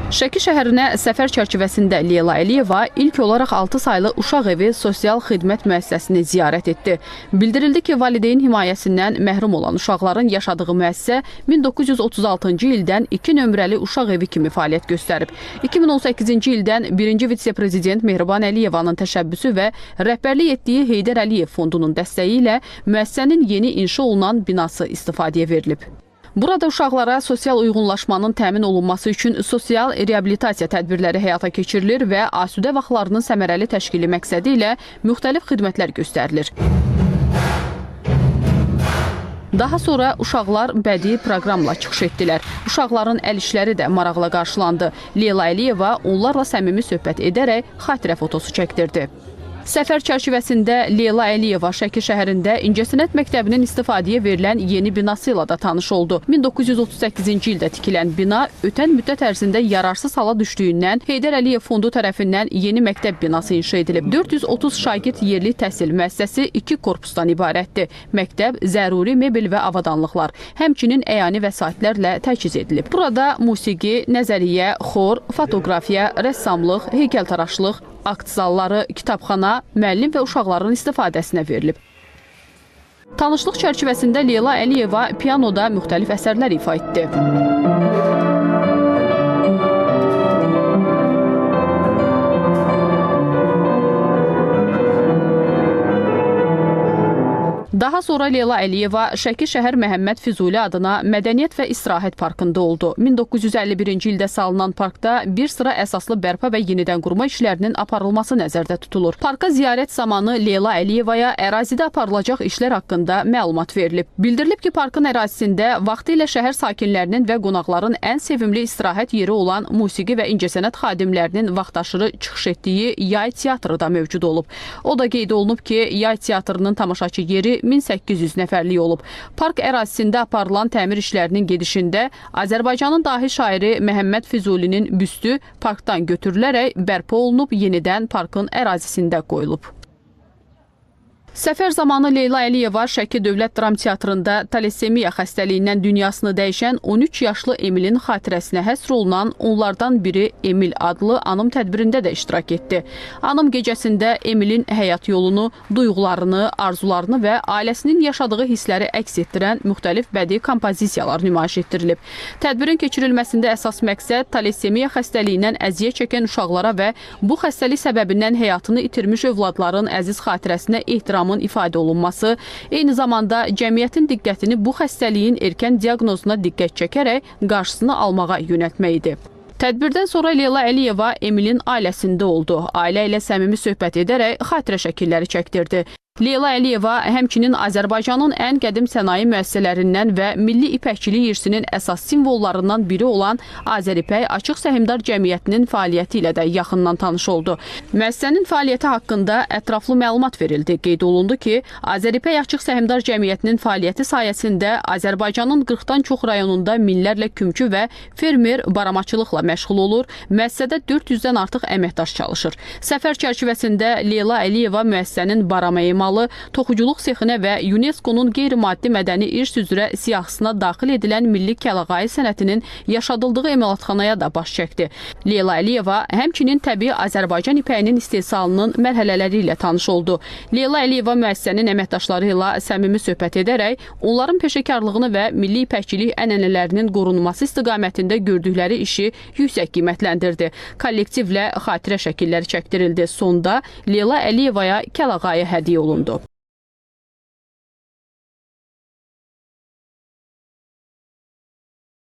Şəki şəhərinə səfər çərçivəsində Leyla Əliyeva ilk olaraq 6 saylı uşaq evi sosial xidmət müəssisəsini ziyarət etdi. Bildirildi ki, valideyn himayəsindən məhrum olan uşaqların yaşadığı müəssisə 1936-cı ildən 2 nömrəli uşaq evi kimi fəaliyyət göstərib. 2018-ci ildən 1-ci vitse-prezident Mehriban Əliyevanın təşəbbüsü və rəhbərlik etdiyi Heydər Əliyev fondunun dəstəyi ilə müəssisənin yeni inşa olunan binası istifadəyə verilib. Burada uşaqlara sosial uyğunlaşmanın təmin olunması üçün sosial reabilitasiya tədbirləri həyata keçirilir və asudə vaxtlarının səmərəli təşkili məqsədi ilə müxtəlif xidmətlər göstərilir. Daha sonra uşaqlar bədii proqramla çıxış etdilər. Uşaqların əl işləri də maraqla qarşılandı. Leyla Əliyeva onlarla səmimi söhbət edərək xatirə fotosu çəkdirdi. Səfər çərçivəsində Leyla Əliyeva Şəki şəhərində İncəsənət Məktəbinin istifadəyə verilən yeni binası ilə də tanış oldu. 1938-ci ildə tikilən bina ötən müddət ərzində yararsız hala düşdüyündən Heydər Əliyev fondu tərəfindən yeni məktəb binası inşa edilib. 430 şagird yerli təhsil müəssisəsi 2 korpusdan ibarətdir. Məktəb zəruri mebel və avadanlıqlar, həmçinin əyani vəsaitlərlə təchiz edilib. Burada musiqi, nəzəriyyə, xor, fotoqrafiya, rəssamlıq, heykəltaraşlıq, akt zalları, kitabxana, müəllim və uşaqların istifadəsinə verilib. Tanışlıq çərçivəsində Leyla Əliyeva pianoda müxtəlif əsərlər ifa etdi. Daha sonra Leyla Əliyeva Şəki şəhər Məhəmməd Füzuli adına Mədəniyyət və İstirahət parkında oldu. 1951-ci ildə salınan parkda bir sıra əsaslı bərpa və yenidən qurma işlərinin aparılması nəzərdə tutulur. Parka ziyarət zamanı Leyla Əliyevaya ərazidə aparılacaq işlər haqqında məlumat verilib. Bildirilib ki, parkın ərazisində vaxtilə şəhər sakinlərinin və qonaqların ən sevimli istirahət yeri olan musiqi və incəsənət xadimlərinin vaxtaşırı çıxış etdiyi yay teatrı da mövcud olub. O da qeyd olunub ki, yay teatrının tamaşaçı yeri 1800 nəfərlik olub. Park ərazisində aparılan təmir işlərinin gedişində Azərbaycanın dahi şairi Məhəmməd Füzulinin büstü parkdan götürülərək bərpa olunub, yenidən parkın ərazisində qoyulub. Səfər zamanı Leyla Əliyeva Şəki Dövlət Dram Teatrında talassemiya xəstəliyindən dünyasını dəyişən 13 yaşlı Emilin xatirəsinə həsr olunan onlardan biri Emil adlı anım tədbirində də iştirak etdi. Anım gecəsində Emilin həyat yolunu, duyğularını, arzularını və ailəsinin yaşadığı hissləri əks etdirən müxtəlif bədii kompozisiyalar nümayiş etdirilib. Tədbirin keçirilməsində əsas məqsəd talassemiya xəstəliyindən əziyyət çəkən uşaqlara və bu xəstəlik səbəbindən həyatını itirmiş övladların əziz xatirəsinə ehtiram ifadə olunması, eyni zamanda cəmiyyətin diqqətini bu xəstəliyin erkən diaqnozuna diqqət çəkərək qarşısını almağa yönəltmək idi. Tədbirdən sonra Leyla Əliyeva Emilin ailəsində oldu. Ailə ilə səmimi söhbət edərək xatirə şəkilləri çəkdirdi. Leyla Əliyeva həmçinin Azərbaycanın ən qədim sənaye müəssisələrindən və milli ipəkçilik irsinin əsas simvollarından biri olan Azəripək Açıq Səhmdar Cəmiyyətinin fəaliyyəti ilə də yaxından tanış oldu. Müəssisənin fəaliyyəti haqqında ətraflı məlumat verildi. Qeyd olundu ki, Azəripək Açıq Səhmdar Cəmiyyətinin fəaliyyəti sayəsində Azərbaycanın 40-dan çox rayonunda minlərlə kümçü və fermer baramaçılıqla məşğul olur. Müəssisədə 400-dən artıq əməkdaş çalışır. Səfər çərçivəsində Leyla Əliyeva müəssisənin barama toxuculuq sexinə və UNESCO-nun qeyri-maddi mədəni irs üzrə siyahısına daxil edilən milli kəlağayı sənətinin yaşadıldığı emalatxanaya da baş çəkdi. Leyla Əliyeva həmçinin təbii Azərbaycan ipəyinin istehsalının mərhələləri ilə tanış oldu. Leyla Əliyeva müəssisənin əməkdaşları ilə səmimi söhbət edərək onların peşəkarlığını və milli ipəkçilik ənənələrinin qorunması istiqamətində gördükləri işi yüksək qiymətləndirdi. Kollektivlə xatirə şəkilləri çəkdirildi. Sonda Leyla Əliyevaya kəlağayı hədiyyə olundu.